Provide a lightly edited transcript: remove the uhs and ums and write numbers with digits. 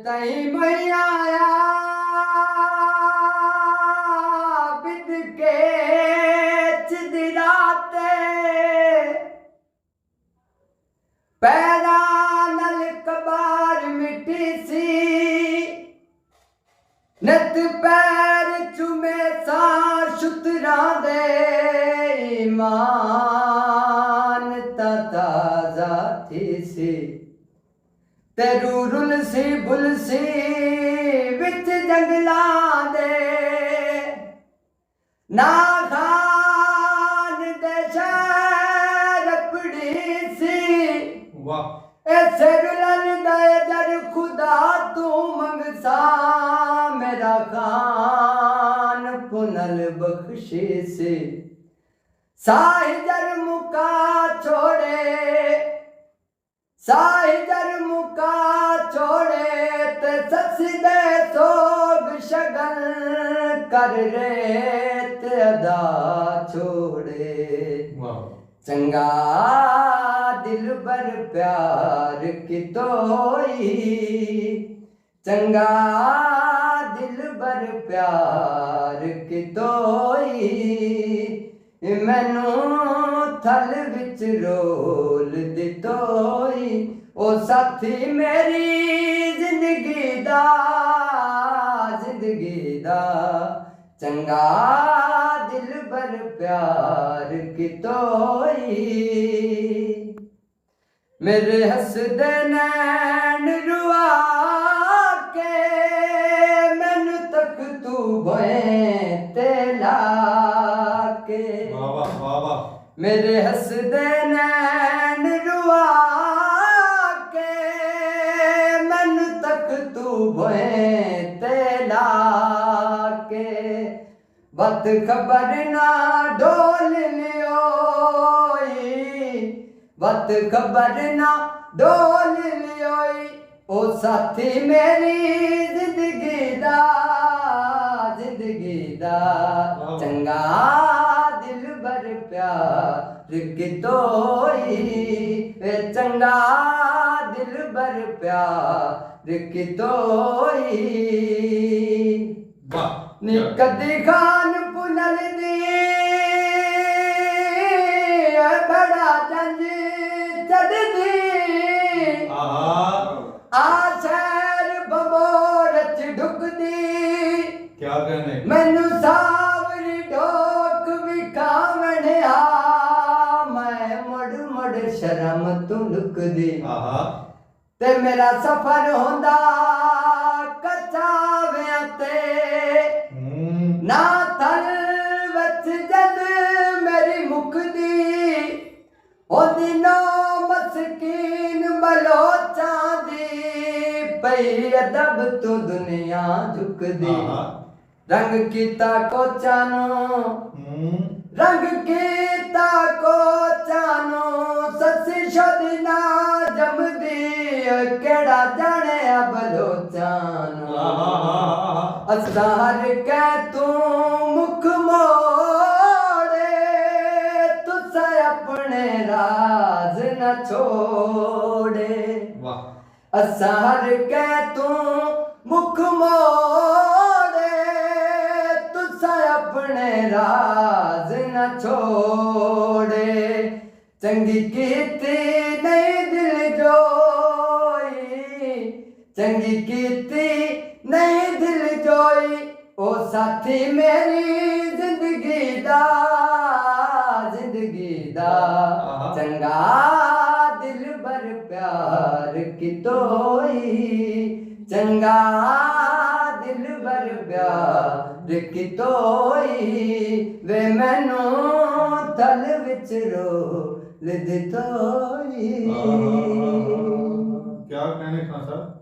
तई मैया बिद के चिदराते पैरा नल कबार मिटी सी नत पैर चुमे सा शुतरा दे ईमान ताजा थी सी तेरू रुलसी बुलसी विच जंगलां दे ना खान दे शहर अपनी सी ऐसे रुलन दे जर खुदा तू मंगसा मेरा खान पुनल बख्शी से साहिजर मुका छोड़े साहिजर मुका छोड़े ते ससदे सोग शगन कर रेत अदा छोड़े चंगा दिल बर प्यार की तोई चंगा दिल बर प्यार की तोई मैनू थल विच रोल दितोई ओ साथी मेरी जिंदगी दा चंगा दिल बर प्यार कितोई मेरे हसदे नैन रुआ के मैनू तक तू भोए ते ला के मेरे हसदे नैन रुआ के मैनू तक तू भोए ते ला के बत खबर ना डोल लियोई बत खबर ना डोल लियोई ओ साथी मेरी जिंदगी दा चंगा दिल बर प्यार कितोई वे चंगा दिल बर प्यार कितोई नी कदी खान पुनल दी बड़ा जंज चढ़दी आशर बबोरच ढुकदी क्या कहने मैनू सावरी ढोक विखावण मैं मुड़ शर्म तू लुकदी ते मेरा सफर होंदा कचाव्या ते ना थल वच जद मेरी मुकदी ओदी नो मस्कीन बलोचा दी पई अदब तू दुनिया झुकदी रंग कीता कोचानो रंग कीता कोचानो ससी शोदना जमदी केड़ा जाने बलोचानो असदार के तू मुख मोड़े तुसा अपने राज न छोड़े असहार के तू मुख मोड़े तुसा अपने राज न छोड़े चंगी कीती नहीं दिल जोई चंगी कीती नहीं दिल जोई ओ साथी मेरी जिंदगी दा चंगा दिल बर प्यार कितोई चंगा दिल बर प्यार कितोई वे मैनू थल विच रोल दितोई क्या कहने खान साहब।